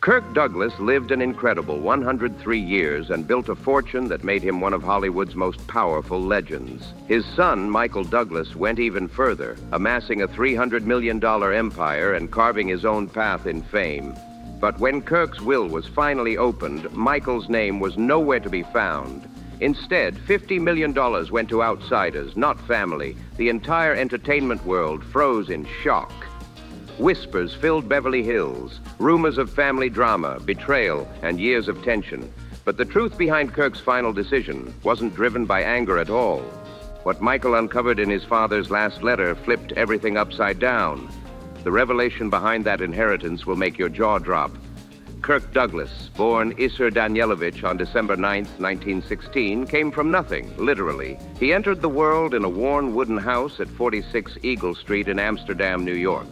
Kirk Douglas lived an incredible 103 years and built a fortune that made him one of Hollywood's most powerful legends. His son, Michael Douglas, went even further, amassing a $300 million empire and carving his own path in fame. But when Kirk's will was finally opened, Michael's name was nowhere to be found. Instead, $50 million went to outsiders, not family. The entire entertainment world froze in shock. Whispers filled Beverly Hills, rumors of family drama, betrayal, and years of tension. But the truth behind Kirk's final decision wasn't driven by anger at all. What Michael uncovered in his father's last letter flipped everything upside down. The revelation behind that inheritance will make your jaw drop. Kirk Douglas, born Isser Danielovich on December 9th, 1916, came from nothing, literally. He entered the world in a worn wooden house at 46 Eagle Street in Amsterdam, New York.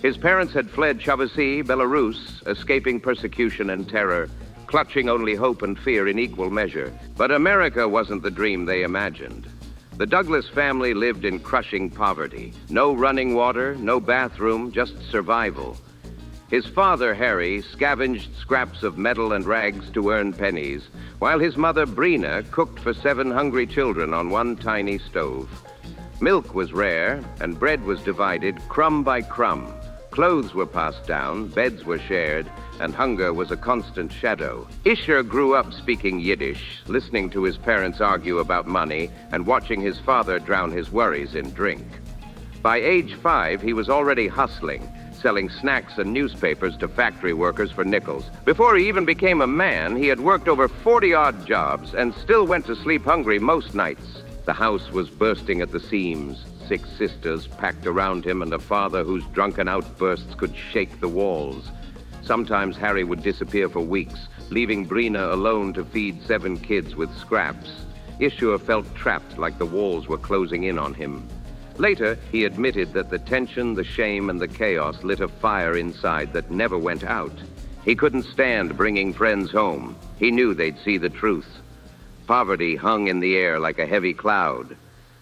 His parents had fled Chavasy, Belarus, escaping persecution and terror, clutching only hope and fear in equal measure. But America wasn't the dream they imagined. The Douglas family lived in crushing poverty. No running water, no bathroom, just survival. His father, Harry, scavenged scraps of metal and rags to earn pennies, while his mother, Brina, cooked for 7 hungry children on one tiny stove. Milk was rare, and bread was divided crumb by crumb. Clothes were passed down, beds were shared, and hunger was a constant shadow. Isher grew up speaking Yiddish, listening to his parents argue about money, and watching his father drown his worries in drink. By age 5, he was already hustling, selling snacks and newspapers to factory workers for nickels. Before he even became a man, he had worked over 40-odd jobs and still went to sleep hungry most nights. The house was bursting at the seams. 6 sisters packed around him and a father whose drunken outbursts could shake the walls. Sometimes Harry would disappear for weeks, leaving Brina alone to feed 7 kids with scraps. Isher felt trapped, like the walls were closing in on him. Later, he admitted that the tension, the shame, and the chaos lit a fire inside that never went out. He couldn't stand bringing friends home. He knew they'd see the truth. Poverty hung in the air like a heavy cloud.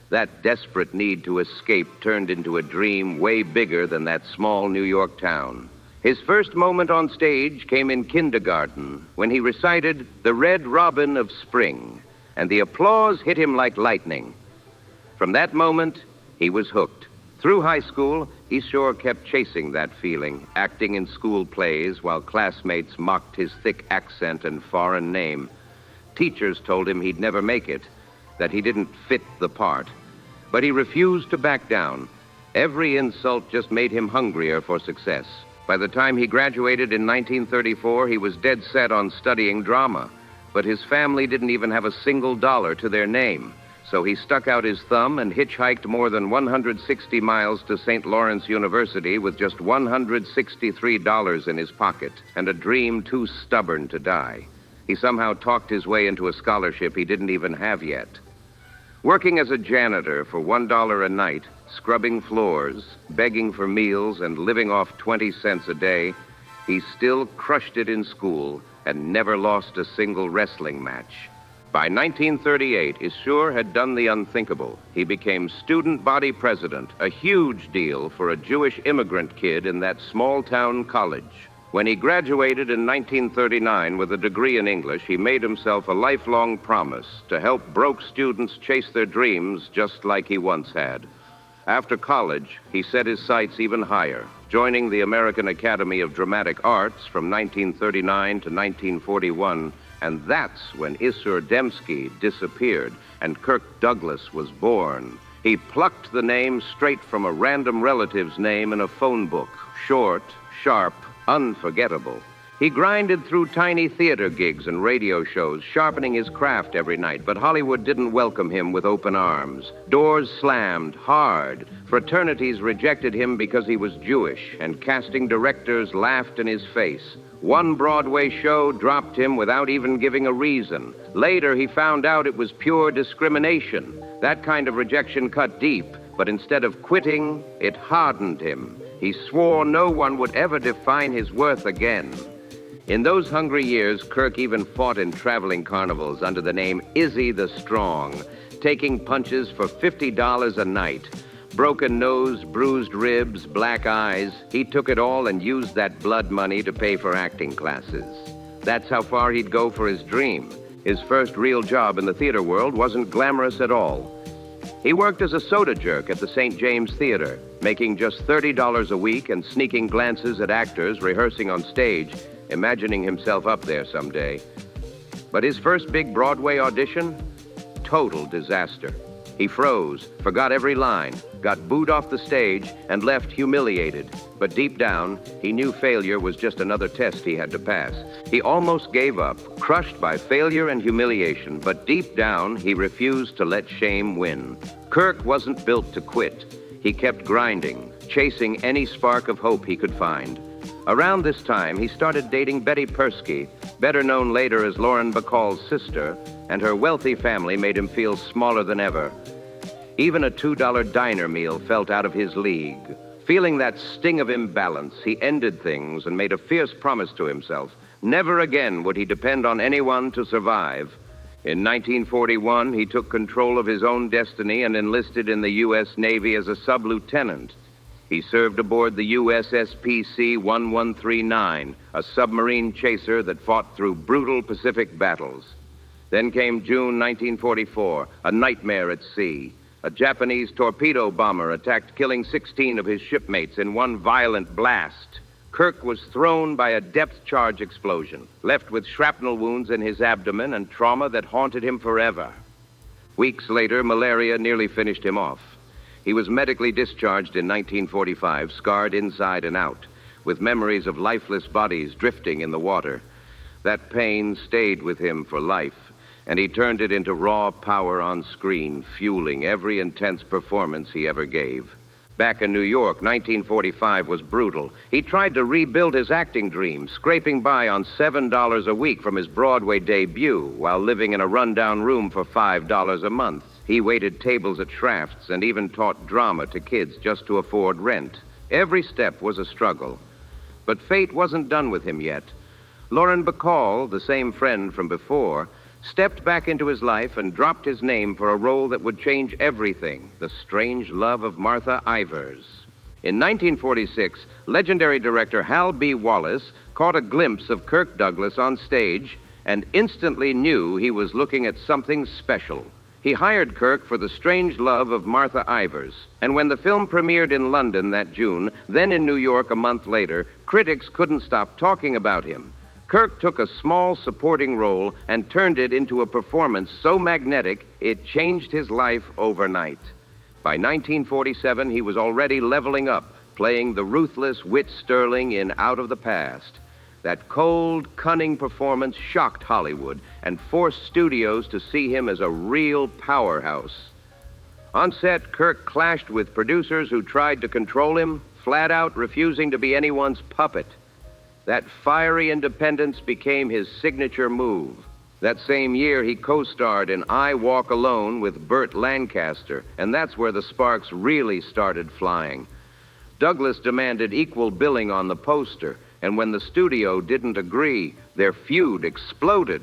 That desperate need to escape turned into a dream way bigger than that small New York town. His first moment on stage came in kindergarten when he recited The Red Robin of Spring, and the applause hit him like lightning. From that moment, he was hooked. Through high school, Isher kept chasing that feeling, acting in school plays while classmates mocked his thick accent and foreign name. Teachers told him he'd never make it, that he didn't fit the part. But he refused to back down. Every insult just made him hungrier for success. By the time he graduated in 1934, he was dead set on studying drama. But his family didn't even have a single dollar to their name. So he stuck out his thumb and hitchhiked more than 160 miles to St. Lawrence University with just $163 in his pocket and a dream too stubborn to die. He somehow talked his way into a scholarship he didn't even have yet. Working as a janitor for $1 a night, scrubbing floors, begging for meals, and living off 20 cents a day, he still crushed it in school and never lost a single wrestling match. By 1938, Isher had done the unthinkable. He became student body president, a huge deal for a Jewish immigrant kid in that small-town college. When he graduated in 1939 with a degree in English, he made himself a lifelong promise to help broke students chase their dreams just like he once had. After college, he set his sights even higher, joining the American Academy of Dramatic Arts from 1939 to 1941, and that's when Isser Dembski disappeared and Kirk Douglas was born. He plucked the name straight from a random relative's name in a phone book, short, sharp, unforgettable. He grinded through tiny theater gigs and radio shows, sharpening his craft every night, but Hollywood didn't welcome him with open arms. Doors slammed hard. Fraternities rejected him because he was Jewish, and casting directors laughed in his face. One Broadway show dropped him without even giving a reason. Later, he found out it was pure discrimination. That kind of rejection cut deep, but instead of quitting, it hardened him. He swore no one would ever define his worth again. In those hungry years, Kirk even fought in traveling carnivals under the name Izzy the Strong, taking punches for $50 a night. Broken nose, bruised ribs, black eyes, he took it all and used that blood money to pay for acting classes. That's how far he'd go for his dream. His first real job in the theater world wasn't glamorous at all. He worked as a soda jerk at the St. James Theater, making just $30 a week and sneaking glances at actors rehearsing on stage, imagining himself up there someday. But his first big Broadway audition? Total disaster. He froze, forgot every line, got booed off the stage, and left humiliated. But deep down, he knew failure was just another test he had to pass. He almost gave up, crushed by failure and humiliation, but deep down, he refused to let shame win. Kirk wasn't built to quit. He kept grinding, chasing any spark of hope he could find. Around this time, he started dating Betty Persky, better known later as Lauren Bacall's sister, and her wealthy family made him feel smaller than ever. Even a $2 diner meal felt out of his league. Feeling that sting of imbalance, he ended things and made a fierce promise to himself. Never again would he depend on anyone to survive. In 1941, he took control of his own destiny and enlisted in the U.S. Navy as a sub-lieutenant. He served aboard the USS PC-1139, a submarine chaser that fought through brutal Pacific battles. Then came June 1944, a nightmare at sea. A Japanese torpedo bomber attacked, killing 16 of his shipmates in one violent blast. Kirk was thrown by a depth charge explosion, left with shrapnel wounds in his abdomen and trauma that haunted him forever. Weeks later, malaria nearly finished him off. He was medically discharged in 1945, scarred inside and out, with memories of lifeless bodies drifting in the water. That pain stayed with him for life, and he turned it into raw power on screen, fueling every intense performance he ever gave. Back in New York, 1945 was brutal. He tried to rebuild his acting dream, scraping by on $7 a week from his Broadway debut while living in a rundown room for $5 a month. He waited tables at Schrafft's and even taught drama to kids just to afford rent. Every step was a struggle. But fate wasn't done with him yet. Lauren Bacall, the same friend from before, stepped back into his life and dropped his name for a role that would change everything, The Strange Love of Martha Ivers. In 1946, legendary director Hal B. Wallace caught a glimpse of Kirk Douglas on stage and instantly knew he was looking at something special. He hired Kirk for The Strange Love of Martha Ivers, and when the film premiered in London that June, then in New York a month later, critics couldn't stop talking about him. Kirk took a small supporting role and turned it into a performance so magnetic it changed his life overnight. By 1947, he was already leveling up, playing the ruthless Whit Sterling in Out of the Past. That cold, cunning performance shocked Hollywood and forced studios to see him as a real powerhouse. On set, Kirk clashed with producers who tried to control him, flat out refusing to be anyone's puppet. That fiery independence became his signature move. That same year, he co-starred in I Walk Alone with Burt Lancaster, and that's where the sparks really started flying. Douglas demanded equal billing on the poster, and when the studio didn't agree, their feud exploded.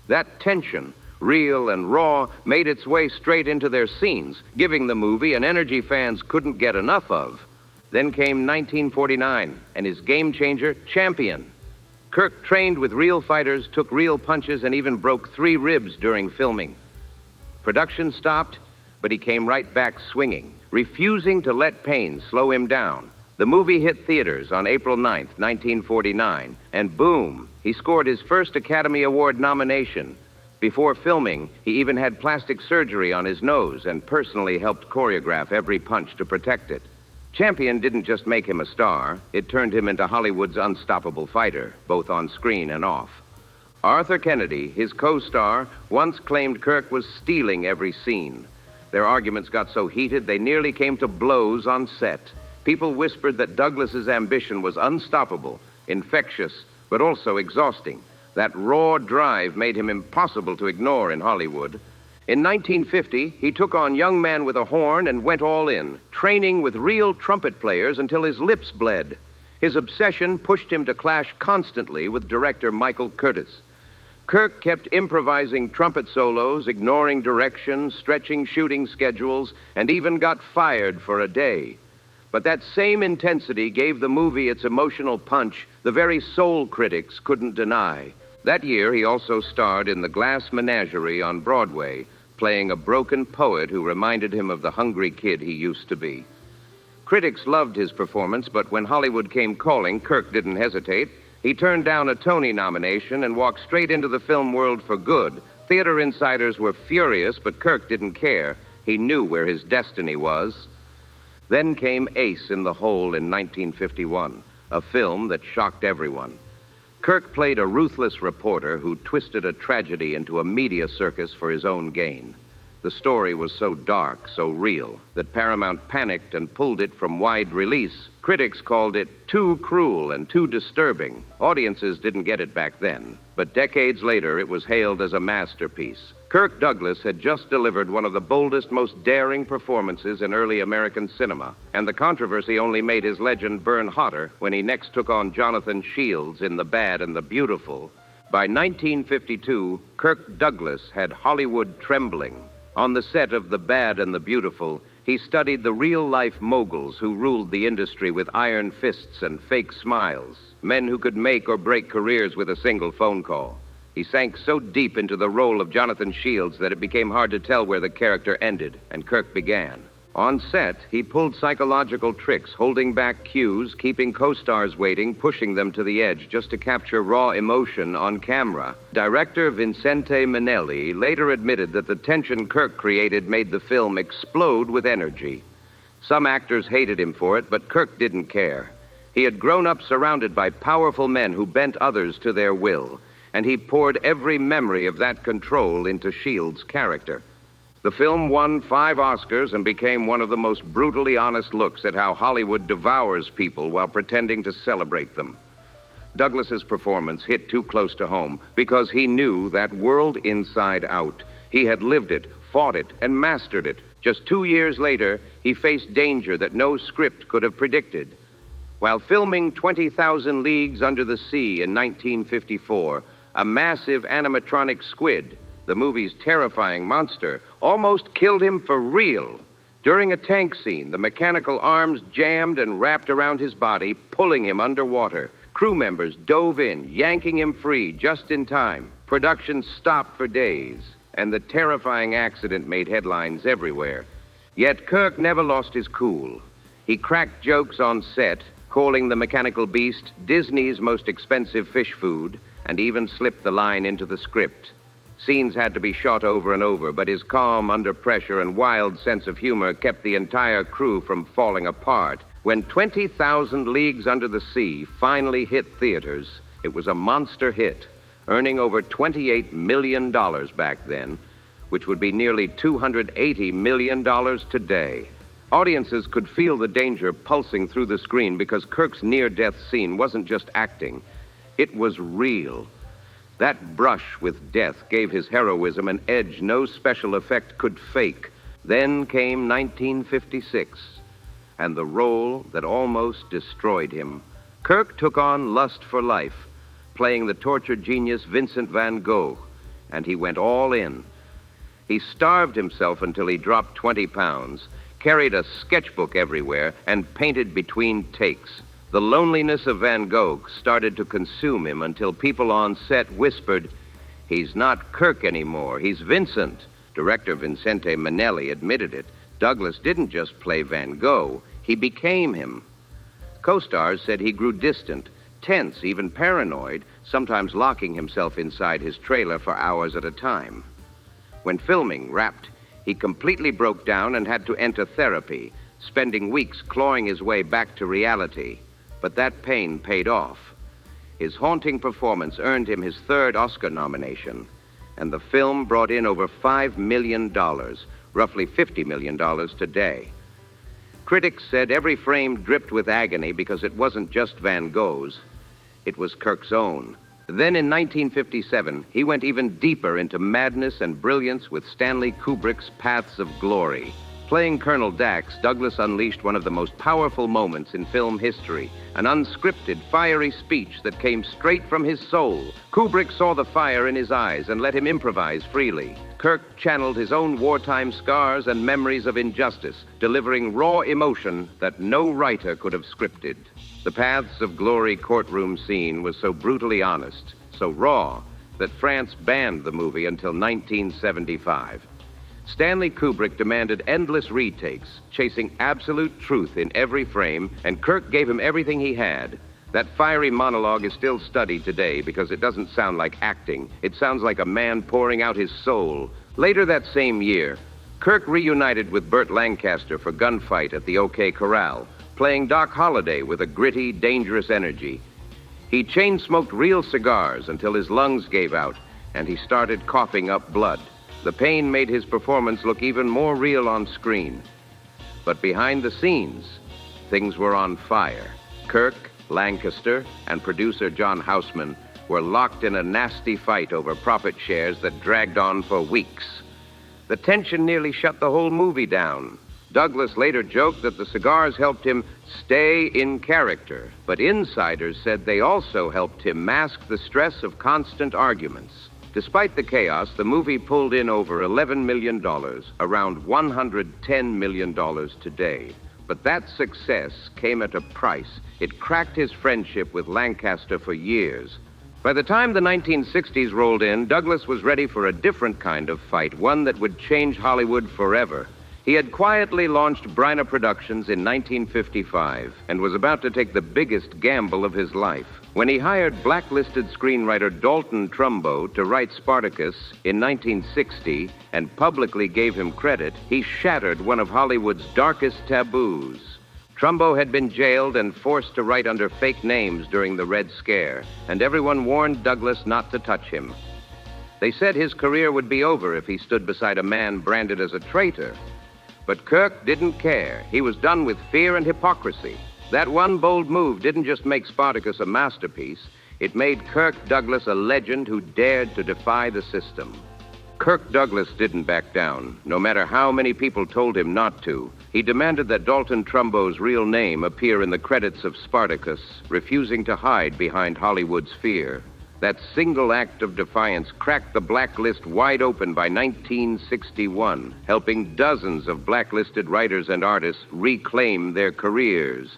That tension, real and raw, made its way straight into their scenes, giving the movie an energy fans couldn't get enough of. Then came 1949, and his game changer, Champion. Kirk trained with real fighters, took real punches, and even broke 3 ribs during filming. Production stopped, but he came right back swinging, refusing to let pain slow him down. The movie hit theaters on April 9th, 1949, and boom, he scored his first Academy Award nomination. Before filming, he even had plastic surgery on his nose and personally helped choreograph every punch to protect it. Champion didn't just make him a star, it turned him into Hollywood's unstoppable fighter, both on screen and off. Arthur Kennedy, his co-star, once claimed Kirk was stealing every scene. Their arguments got so heated they nearly came to blows on set. People whispered that Douglas's ambition was unstoppable, infectious, but also exhausting. That raw drive made him impossible to ignore in Hollywood. In 1950, he took on Young Man with a Horn and went all in, training with real trumpet players until his lips bled. His obsession pushed him to clash constantly with director Michael Curtiz. Kirk kept improvising trumpet solos, ignoring directions, stretching shooting schedules, and even got fired for a day. But that same intensity gave the movie its emotional punch the very soul critics couldn't deny. That year, he also starred in The Glass Menagerie on Broadway, playing a broken poet who reminded him of the hungry kid he used to be. Critics loved his performance, but when Hollywood came calling, Kirk didn't hesitate. He turned down a Tony nomination and walked straight into the film world for good. Theater insiders were furious, but Kirk didn't care. He knew where his destiny was. Then came Ace in the Hole in 1951, a film that shocked everyone. Kirk played a ruthless reporter who twisted a tragedy into a media circus for his own gain. The story was so dark, so real, that Paramount panicked and pulled it from wide release. Critics called it too cruel and too disturbing. Audiences didn't get it back then, but decades later it was hailed as a masterpiece. Kirk Douglas had just delivered one of the boldest, most daring performances in early American cinema, and the controversy only made his legend burn hotter when he next took on Jonathan Shields in The Bad and the Beautiful. By 1952, Kirk Douglas had Hollywood trembling. On the set of The Bad and the Beautiful, he studied the real-life moguls who ruled the industry with iron fists and fake smiles, men who could make or break careers with a single phone call. He sank so deep into the role of Jonathan Shields that it became hard to tell where the character ended, and Kirk began. On set, he pulled psychological tricks, holding back cues, keeping co-stars waiting, pushing them to the edge just to capture raw emotion on camera. Director Vincente Minnelli later admitted that the tension Kirk created made the film explode with energy. Some actors hated him for it, but Kirk didn't care. He had grown up surrounded by powerful men who bent others to their will, and he poured every memory of that control into Shields' character. The film won 5 Oscars and became one of the most brutally honest looks at how Hollywood devours people while pretending to celebrate them. Douglas's performance hit too close to home because he knew that world inside out. He had lived it, fought it, and mastered it. Just 2 years later, he faced danger that no script could have predicted. While filming 20,000 Leagues Under the Sea in 1954, a massive animatronic squid, the movie's terrifying monster, almost killed him for real. During a tank scene, the mechanical arms jammed and wrapped around his body, pulling him underwater. Crew members dove in, yanking him free just in time. Production stopped for days, and the terrifying accident made headlines everywhere. Yet Kirk never lost his cool. He cracked jokes on set, calling the mechanical beast Disney's most expensive fish food, and even slipped the line into the script. Scenes had to be shot over and over, but his calm under pressure and wild sense of humor kept the entire crew from falling apart. When 20,000 Leagues Under the Sea finally hit theaters, it was a monster hit, earning over $28 million back then, which would be nearly $280 million today. Audiences could feel the danger pulsing through the screen because Kirk's near-death scene wasn't just acting. It was real. That brush with death gave his heroism an edge no special effect could fake. Then came 1956, and the role that almost destroyed him. Kirk took on Lust for Life, playing the tortured genius Vincent van Gogh, and he went all in. He starved himself until he dropped 20 pounds, carried a sketchbook everywhere, and painted between takes. The loneliness of Van Gogh started to consume him until people on set whispered, "He's not Kirk anymore, he's Vincent." Director Vincente Minnelli admitted it. Douglas didn't just play Van Gogh, he became him. Co-stars said he grew distant, tense, even paranoid, sometimes locking himself inside his trailer for hours at a time. When filming wrapped, he completely broke down and had to enter therapy, spending weeks clawing his way back to reality. But that pain paid off. His haunting performance earned him his 3rd Oscar nomination, and the film brought in over $5 million, roughly $50 million today. Critics said every frame dripped with agony because it wasn't just Van Gogh's, it was Kirk's own. Then in 1957, he went even deeper into madness and brilliance with Stanley Kubrick's Paths of Glory. Playing Colonel Dax, Douglas unleashed one of the most powerful moments in film history, an unscripted, fiery speech that came straight from his soul. Kubrick saw the fire in his eyes and let him improvise freely. Kirk channeled his own wartime scars and memories of injustice, delivering raw emotion that no writer could have scripted. The Paths of Glory courtroom scene was so brutally honest, so raw, that France banned the movie until 1975. Stanley Kubrick demanded endless retakes, chasing absolute truth in every frame, and Kirk gave him everything he had. That fiery monologue is still studied today because it doesn't sound like acting. It sounds like a man pouring out his soul. Later that same year, Kirk reunited with Burt Lancaster for Gunfight at the OK Corral, playing Doc Holliday with a gritty, dangerous energy. He chain-smoked real cigars until his lungs gave out, and he started coughing up blood. The pain made his performance look even more real on screen. But behind the scenes, things were on fire. Kirk, Lancaster, and producer John Houseman were locked in a nasty fight over profit shares that dragged on for weeks. The tension nearly shut the whole movie down. Douglas later joked that the cigars helped him stay in character, but insiders said they also helped him mask the stress of constant arguments. Despite the chaos, the movie pulled in over $11 million, around $110 million today. But that success came at a price. It cracked his friendship with Lancaster for years. By the time the 1960s rolled in, Douglas was ready for a different kind of fight, one that would change Hollywood forever. He had quietly launched Bryna Productions in 1955 and was about to take the biggest gamble of his life. When he hired blacklisted screenwriter Dalton Trumbo to write Spartacus in 1960 and publicly gave him credit, he shattered one of Hollywood's darkest taboos. Trumbo had been jailed and forced to write under fake names during the Red Scare, and everyone warned Douglas not to touch him. They said his career would be over if he stood beside a man branded as a traitor. But Kirk didn't care. He was done with fear and hypocrisy. That one bold move didn't just make Spartacus a masterpiece. It made Kirk Douglas a legend who dared to defy the system. Kirk Douglas didn't back down, no matter how many people told him not to. He demanded that Dalton Trumbo's real name appear in the credits of Spartacus, refusing to hide behind Hollywood's fear. That single act of defiance cracked the blacklist wide open by 1961, helping dozens of blacklisted writers and artists reclaim their careers.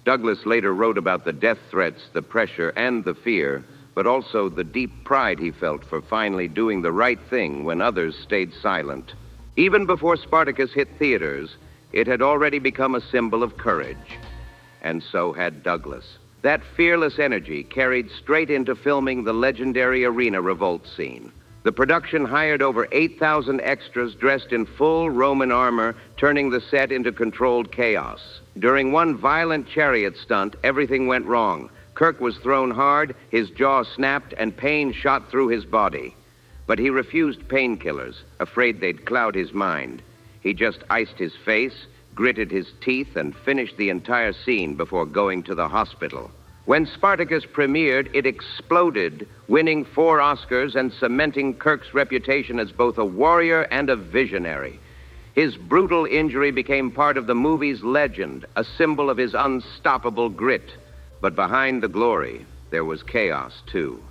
Douglas later wrote about the death threats, the pressure, and the fear, but also the deep pride he felt for finally doing the right thing when others stayed silent. Even before Spartacus hit theaters, it had already become a symbol of courage. And so had Douglas. That fearless energy carried straight into filming the legendary arena revolt scene. The production hired over 8,000 extras dressed in full Roman armor, turning the set into controlled chaos. During one violent chariot stunt, everything went wrong. Kirk was thrown hard, his jaw snapped, and pain shot through his body. But he refused painkillers, afraid they'd cloud his mind. He just iced his face, gritted his teeth, and finished the entire scene before going to the hospital. When Spartacus premiered, it exploded, winning 4 Oscars and cementing Kirk's reputation as both a warrior and a visionary. His brutal injury became part of the movie's legend, a symbol of his unstoppable grit. But behind the glory, there was chaos, too.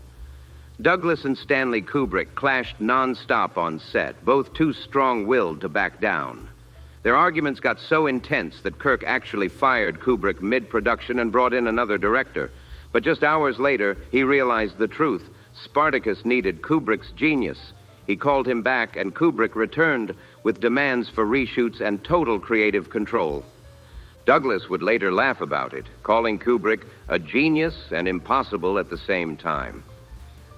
Douglas and Stanley Kubrick clashed nonstop on set, both too strong-willed to back down. Their arguments got so intense that Kirk actually fired Kubrick mid-production and brought in another director. But just hours later, he realized the truth. Spartacus needed Kubrick's genius. He called him back, and Kubrick returned with demands for reshoots and total creative control. Douglas would later laugh about it, calling Kubrick a genius and impossible at the same time.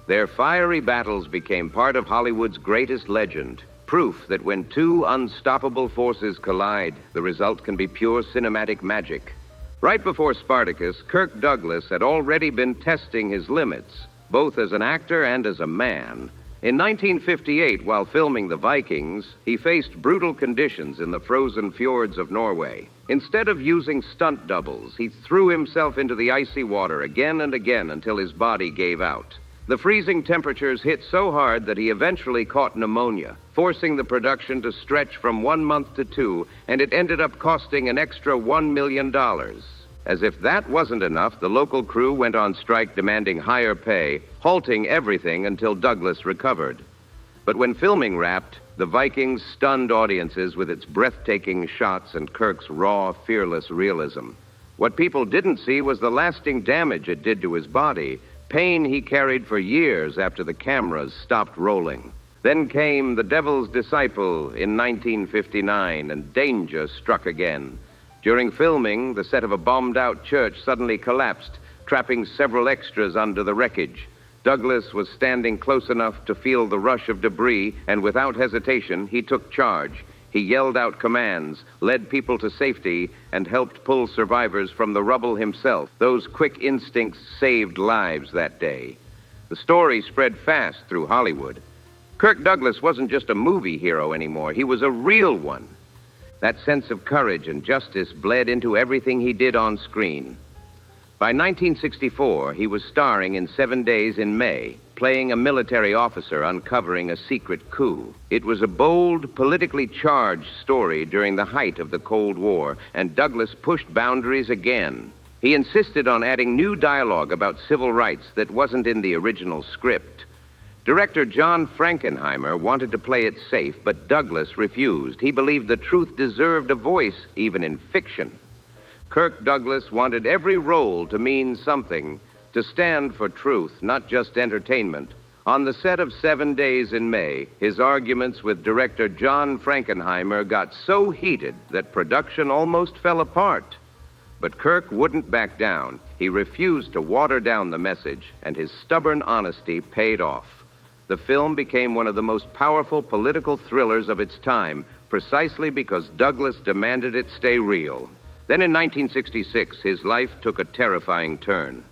Their fiery battles became part of Hollywood's greatest legend. Proof that when two unstoppable forces collide, the result can be pure cinematic magic. Right before Spartacus, Kirk Douglas had already been testing his limits, both as an actor and as a man. In 1958, while filming The Vikings, he faced brutal conditions in the frozen fjords of Norway. Instead of using stunt doubles, he threw himself into the icy water again and again until his body gave out. The freezing temperatures hit so hard that he eventually caught pneumonia, forcing the production to stretch from 1 month to 2, and it ended up costing an extra $1 million. As if that wasn't enough, the local crew went on strike demanding higher pay, halting everything until Douglas recovered. But when filming wrapped, the Vikings stunned audiences with its breathtaking shots and Kirk's raw, fearless realism. What people didn't see was the lasting damage it did to his body, pain he carried for years after the cameras stopped rolling. Then came The Devil's Disciple in 1959, and danger struck again. During filming, the set of a bombed-out church suddenly collapsed, trapping several extras under the wreckage. Douglas was standing close enough to feel the rush of debris, and without hesitation, he took charge. He yelled out commands, led people to safety, and helped pull survivors from the rubble himself. Those quick instincts saved lives that day. The story spread fast through Hollywood. Kirk Douglas wasn't just a movie hero anymore. He was a real one. That sense of courage and justice bled into everything he did on screen. By 1964, he was starring in 7 Days in May, playing a military officer uncovering a secret coup. It was a bold, politically charged story during the height of the Cold War, and Douglas pushed boundaries again. He insisted on adding new dialogue about civil rights that wasn't in the original script. Director John Frankenheimer wanted to play it safe, but Douglas refused. He believed the truth deserved a voice, even in fiction. Kirk Douglas wanted every role to mean something, to stand for truth, not just entertainment. On the set of 7 Days in May, his arguments with director John Frankenheimer got so heated that production almost fell apart. But Kirk wouldn't back down. He refused to water down the message, and his stubborn honesty paid off. The film became one of the most powerful political thrillers of its time, precisely because Douglas demanded it stay real. Then in 1966, his life took a terrifying turn.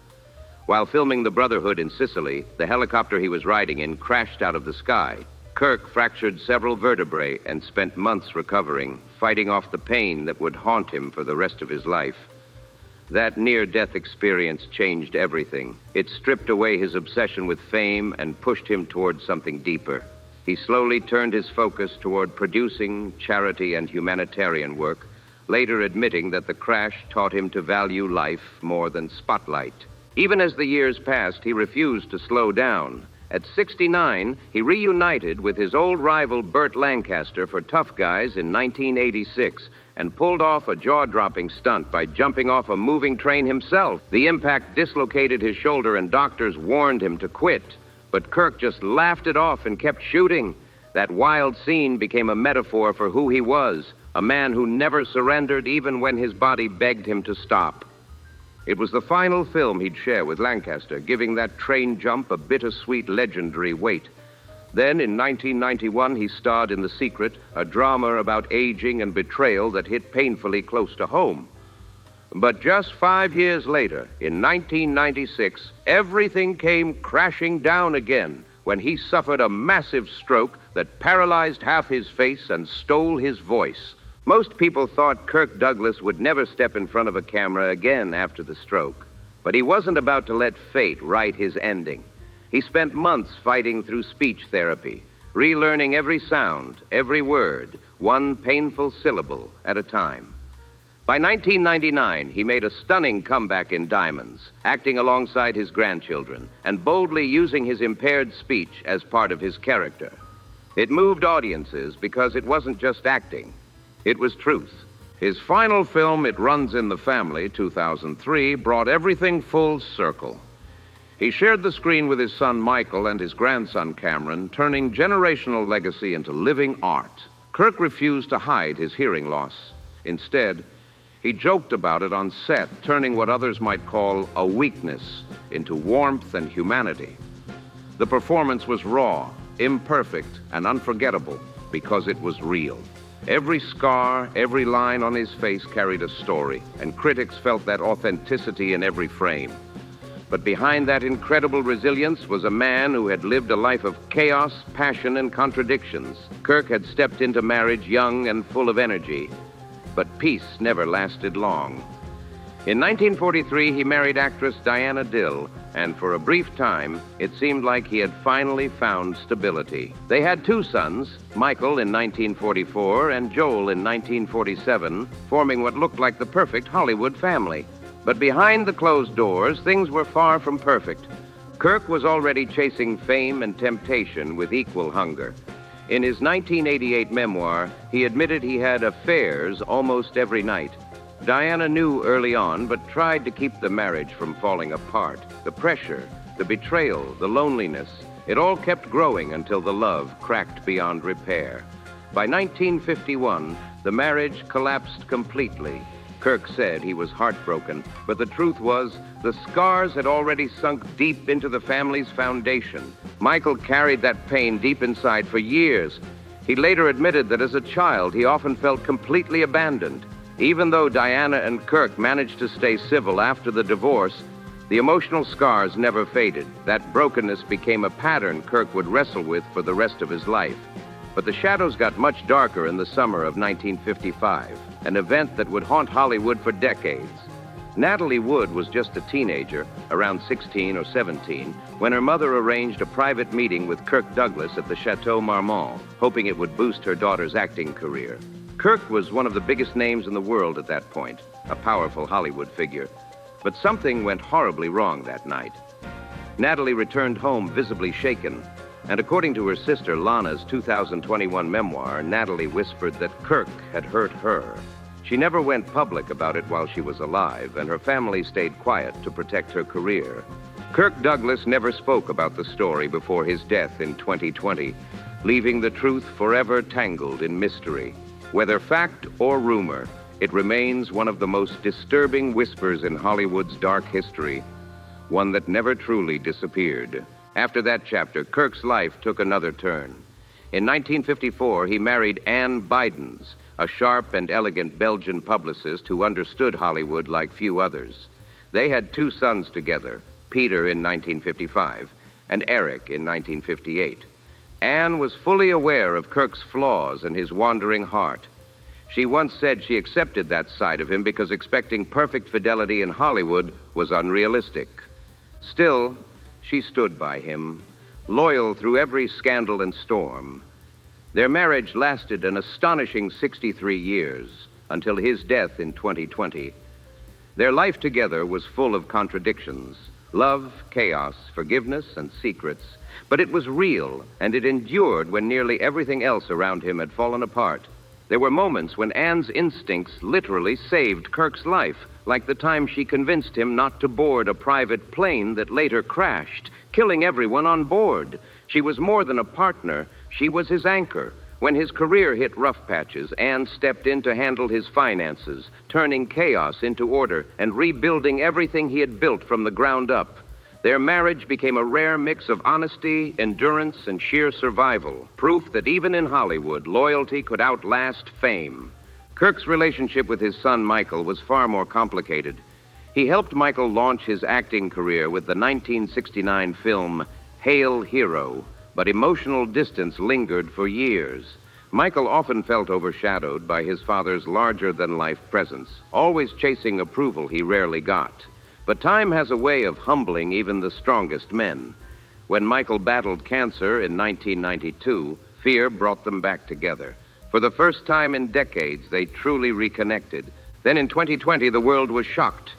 While filming The Brotherhood in Sicily, the helicopter he was riding in crashed out of the sky. Kirk fractured several vertebrae and spent months recovering, fighting off the pain that would haunt him for the rest of his life. That near-death experience changed everything. It stripped away his obsession with fame and pushed him toward something deeper. He slowly turned his focus toward producing charity and humanitarian work, later admitting that the crash taught him to value life more than spotlight. Even as the years passed, he refused to slow down. At 69, he reunited with his old rival Burt Lancaster for Tough Guys in 1986 and pulled off a jaw-dropping stunt by jumping off a moving train himself. The impact dislocated his shoulder and doctors warned him to quit. But Kirk just laughed it off and kept shooting. That wild scene became a metaphor for who he was, a man who never surrendered even when his body begged him to stop. It was the final film he'd share with Lancaster, giving that train jump a bittersweet, legendary weight. Then, in 1991, he starred in The Secret, a drama about aging and betrayal that hit painfully close to home. But just 5 years later, in 1996, everything came crashing down again when he suffered a massive stroke that paralyzed half his face and stole his voice. Most people thought Kirk Douglas would never step in front of a camera again after the stroke. But he wasn't about to let fate write his ending. He spent months fighting through speech therapy, relearning every sound, every word, one painful syllable at a time. By 1999, he made a stunning comeback in Diamonds, acting alongside his grandchildren and boldly using his impaired speech as part of his character. It moved audiences because it wasn't just acting. It was truth. His final film, It Runs in the Family, 2003, brought everything full circle. He shared the screen with his son Michael and his grandson Cameron, turning generational legacy into living art. Kirk refused to hide his hearing loss. Instead, he joked about it on set, turning what others might call a weakness into warmth and humanity. The performance was raw, imperfect, and unforgettable because it was real. Every scar, every line on his face carried a story, and critics felt that authenticity in every frame. But behind that incredible resilience was a man who had lived a life of chaos, passion, and contradictions. Kirk had stepped into marriage young and full of energy, but peace never lasted long. In 1943, he married actress Diana Dill, and for a brief time, it seemed like he had finally found stability. They had two sons, Michael in 1944 and Joel in 1947, forming what looked like the perfect Hollywood family. But behind the closed doors, things were far from perfect. Kirk was already chasing fame and temptation with equal hunger. In his 1988 memoir, he admitted he had affairs almost every night. Diana knew early on, but tried to keep the marriage from falling apart. The pressure, the betrayal, the loneliness, it all kept growing until the love cracked beyond repair. By 1951, the marriage collapsed completely. Kirk said he was heartbroken, but the truth was the scars had already sunk deep into the family's foundation. Michael carried that pain deep inside for years. He later admitted that as a child, he often felt completely abandoned. Even though Diana and Kirk managed to stay civil after the divorce, the emotional scars never faded. That brokenness became a pattern Kirk would wrestle with for the rest of his life. But the shadows got much darker in the summer of 1955, an event that would haunt Hollywood for decades. Natalie Wood was just a teenager, around 16 or 17, when her mother arranged a private meeting with Kirk Douglas at the Chateau Marmont, hoping it would boost her daughter's acting career. Kirk was one of the biggest names in the world at that point, a powerful Hollywood figure. But something went horribly wrong that night. Natalie returned home visibly shaken, and according to her sister Lana's 2021 memoir, Natalie whispered that Kirk had hurt her. She never went public about it while she was alive, and her family stayed quiet to protect her career. Kirk Douglas never spoke about the story before his death in 2020, leaving the truth forever tangled in mystery. Whether fact or rumor, it remains one of the most disturbing whispers in Hollywood's dark history, one that never truly disappeared. After that chapter, Kirk's life took another turn. In 1954, he married Anne Bidens, a sharp and elegant Belgian publicist who understood Hollywood like few others. They had two sons together, Peter in 1955 and Eric in 1958. Anne was fully aware of Kirk's flaws and his wandering heart. She once said she accepted that side of him because expecting perfect fidelity in Hollywood was unrealistic. Still, she stood by him, loyal through every scandal and storm. Their marriage lasted an astonishing 63 years, until his death in 2020. Their life together was full of contradictions, love, chaos, forgiveness, and secrets. But it was real, and it endured when nearly everything else around him had fallen apart. There were moments when Anne's instincts literally saved Kirk's life, like the time she convinced him not to board a private plane that later crashed, killing everyone on board. She was more than a partner. She was his anchor. When his career hit rough patches, Anne stepped in to handle his finances, turning chaos into order and rebuilding everything he had built from the ground up. Their marriage became a rare mix of honesty, endurance, and sheer survival, proof that even in Hollywood, loyalty could outlast fame. Kirk's relationship with his son Michael was far more complicated. He helped Michael launch his acting career with the 1969 film Hail Hero, but emotional distance lingered for years. Michael often felt overshadowed by his father's larger-than-life presence, always chasing approval he rarely got. But time has a way of humbling even the strongest men. When Michael battled cancer in 1992, fear brought them back together. For the first time in decades, they truly reconnected. Then in 2020, the world was shocked.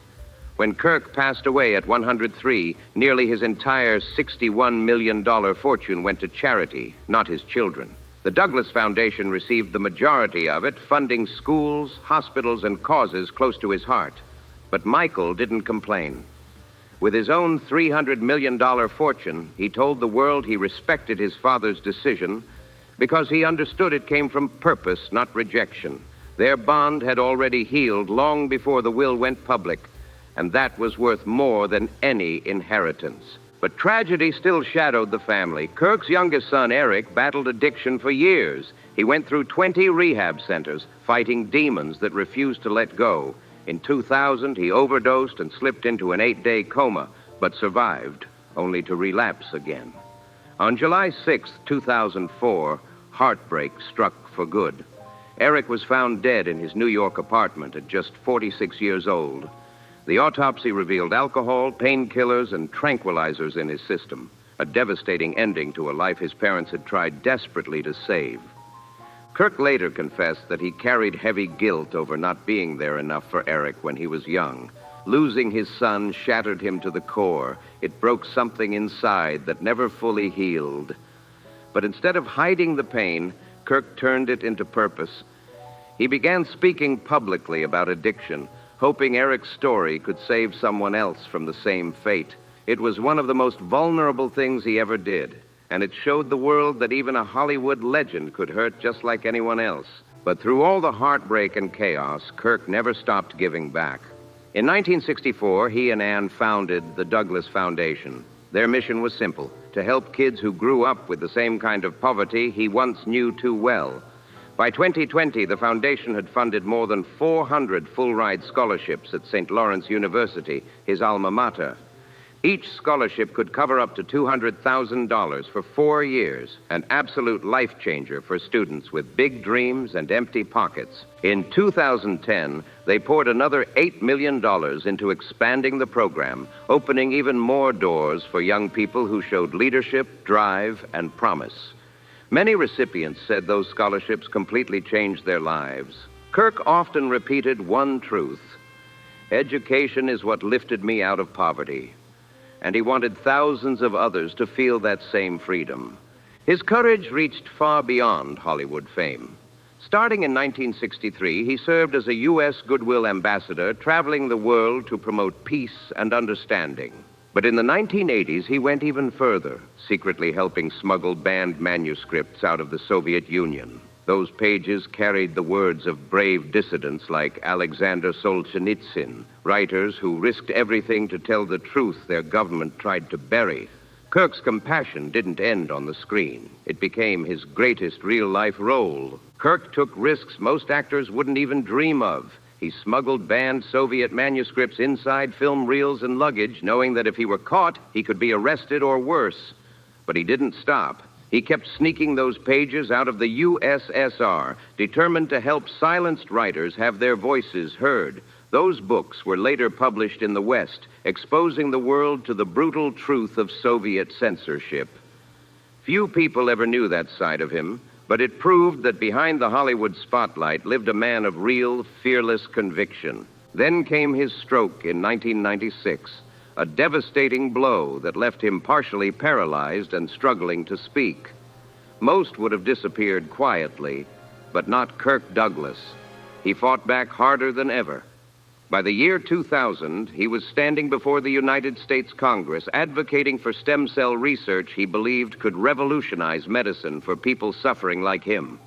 When Kirk passed away at 103, nearly his entire $61 million fortune went to charity, not his children. The Douglas Foundation received the majority of it, funding schools, hospitals, and causes close to his heart. But Michael didn't complain. With his own $300 million fortune, he told the world he respected his father's decision because he understood it came from purpose, not rejection. Their bond had already healed long before the will went public, and that was worth more than any inheritance. But tragedy still shadowed the family. Kirk's youngest son, Eric, battled addiction for years. He went through 20 rehab centers, fighting demons that refused to let go. In 2000, he overdosed and slipped into an 8-day coma, but survived, only to relapse again. On July 6, 2004, heartbreak struck for good. Eric was found dead in his New York apartment at just 46 years old. The autopsy revealed alcohol, painkillers, and tranquilizers in his system, a devastating ending to a life his parents had tried desperately to save. Kirk later confessed that he carried heavy guilt over not being there enough for Eric when he was young. Losing his son shattered him to the core. It broke something inside that never fully healed. But instead of hiding the pain, Kirk turned it into purpose. He began speaking publicly about addiction, hoping Eric's story could save someone else from the same fate. It was one of the most vulnerable things he ever did, and it showed the world that even a Hollywood legend could hurt just like anyone else. But through all the heartbreak and chaos, Kirk never stopped giving back. In 1964, he and Ann founded the Douglas Foundation. Their mission was simple: to help kids who grew up with the same kind of poverty he once knew too well. By 2020, the foundation had funded more than 400 full-ride scholarships at St. Lawrence University, his alma mater. Each scholarship could cover up to $200,000 for 4 years, an absolute life changer for students with big dreams and empty pockets. In 2010, they poured another $8 million into expanding the program, opening even more doors for young people who showed leadership, drive, and promise. Many recipients said those scholarships completely changed their lives. Kirk often repeated one truth: education is what lifted me out of poverty. And he wanted thousands of others to feel that same freedom. His courage reached far beyond Hollywood fame. Starting in 1963, he served as a U.S. Goodwill ambassador, traveling the world to promote peace and understanding. But in the 1980s, he went even further, secretly helping smuggle banned manuscripts out of the Soviet Union. Those pages carried the words of brave dissidents like Alexander Solzhenitsyn, writers who risked everything to tell the truth their government tried to bury. Kirk's compassion didn't end on the screen. It became his greatest real-life role. Kirk took risks most actors wouldn't even dream of. He smuggled banned Soviet manuscripts inside film reels and luggage, knowing that if he were caught, he could be arrested or worse. But he didn't stop. He kept sneaking those pages out of the USSR, determined to help silenced writers have their voices heard. Those books were later published in the West, exposing the world to the brutal truth of Soviet censorship. Few people ever knew that side of him, but it proved that behind the Hollywood spotlight lived a man of real, fearless conviction. Then came his stroke in 1996. A devastating blow that left him partially paralyzed and struggling to speak. Most would have disappeared quietly, but not Kirk Douglas. He fought back harder than ever. By the year 2000, he was standing before the United States Congress advocating for stem cell research he believed could revolutionize medicine for people suffering like him.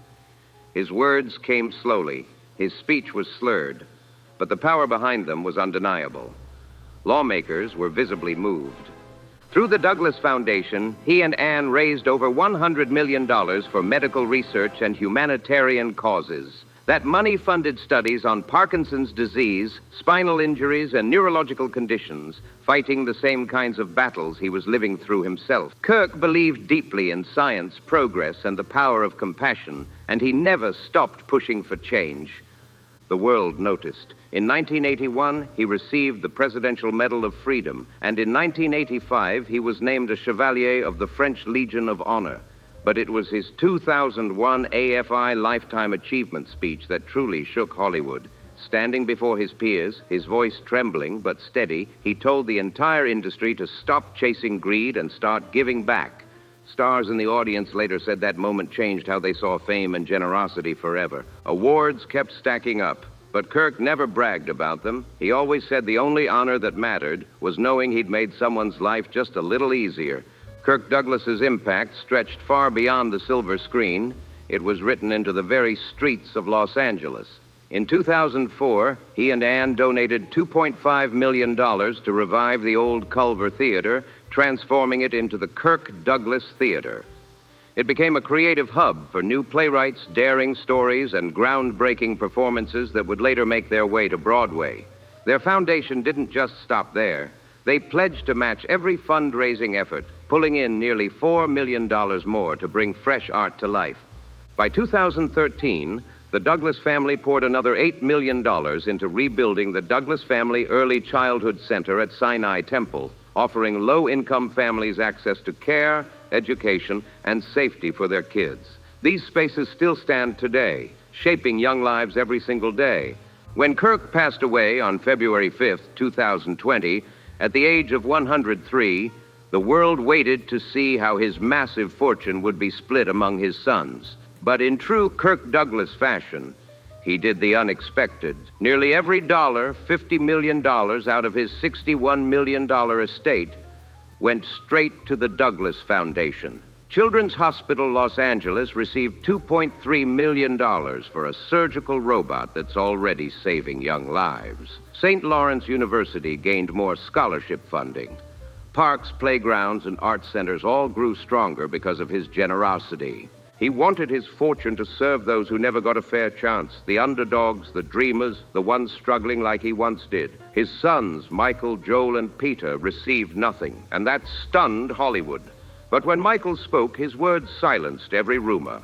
His words came slowly. His speech was slurred, but the power behind them was undeniable. Lawmakers were visibly moved. Through the Douglas Foundation, he and Ann raised over $100 million for medical research and humanitarian causes. That money funded studies on Parkinson's disease, spinal injuries, and neurological conditions, fighting the same kinds of battles he was living through himself. Kirk believed deeply in science, progress, and the power of compassion, and he never stopped pushing for change. The world noticed. In 1981, he received the Presidential Medal of Freedom, and in 1985, he was named a Chevalier of the French Legion of Honor. But it was his 2001 AFI Lifetime Achievement speech that truly shook Hollywood. Standing before his peers, his voice trembling but steady, he told the entire industry to stop chasing greed and start giving back. Stars in the audience later said that moment changed how they saw fame and generosity forever. Awards kept stacking up, but Kirk never bragged about them. He always said the only honor that mattered was knowing he'd made someone's life just a little easier. Kirk Douglas's impact stretched far beyond the silver screen. It was written into the very streets of Los Angeles. In 2004, he and Ann donated $2.5 million to revive the old Culver Theater, transforming it into the Kirk Douglas Theater. It became a creative hub for new playwrights, daring stories, and groundbreaking performances that would later make their way to Broadway. Their foundation didn't just stop there. They pledged to match every fundraising effort, pulling in nearly $4 million more to bring fresh art to life. By 2013, The Douglas family poured another $8 million into rebuilding the Douglas Family Early Childhood Center at Sinai Temple, offering low-income families access to care, education, and safety for their kids. These spaces still stand today, shaping young lives every single day. When Kirk passed away on February 5th, 2020, at the age of 103, the world waited to see how his massive fortune would be split among his sons. But in true Kirk Douglas fashion, he did the unexpected. Nearly every dollar, $50 million out of his $61 million estate, went straight to the Douglas Foundation. Children's Hospital Los Angeles received $2.3 million for a surgical robot that's already saving young lives. St. Lawrence University gained more scholarship funding. Parks, playgrounds, and art centers all grew stronger because of his generosity. He wanted his fortune to serve those who never got a fair chance, the underdogs, the dreamers, the ones struggling like he once did. His sons, Michael, Joel, and Peter, received nothing, and that stunned Hollywood. But when Michael spoke, his words silenced every rumor.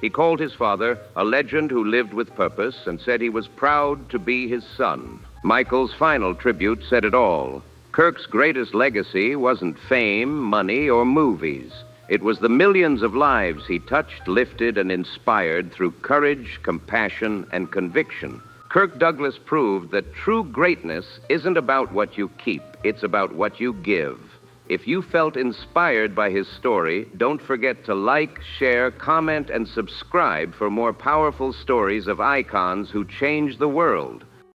He called his father a legend who lived with purpose and said he was proud to be his son. Michael's final tribute said it all. Kirk's greatest legacy wasn't fame, money, or movies. It was the millions of lives he touched, lifted, and inspired through courage, compassion, and conviction. Kirk Douglas proved that true greatness isn't about what you keep, it's about what you give. If you felt inspired by his story, don't forget to like, share, comment, and subscribe for more powerful stories of icons who changed the world.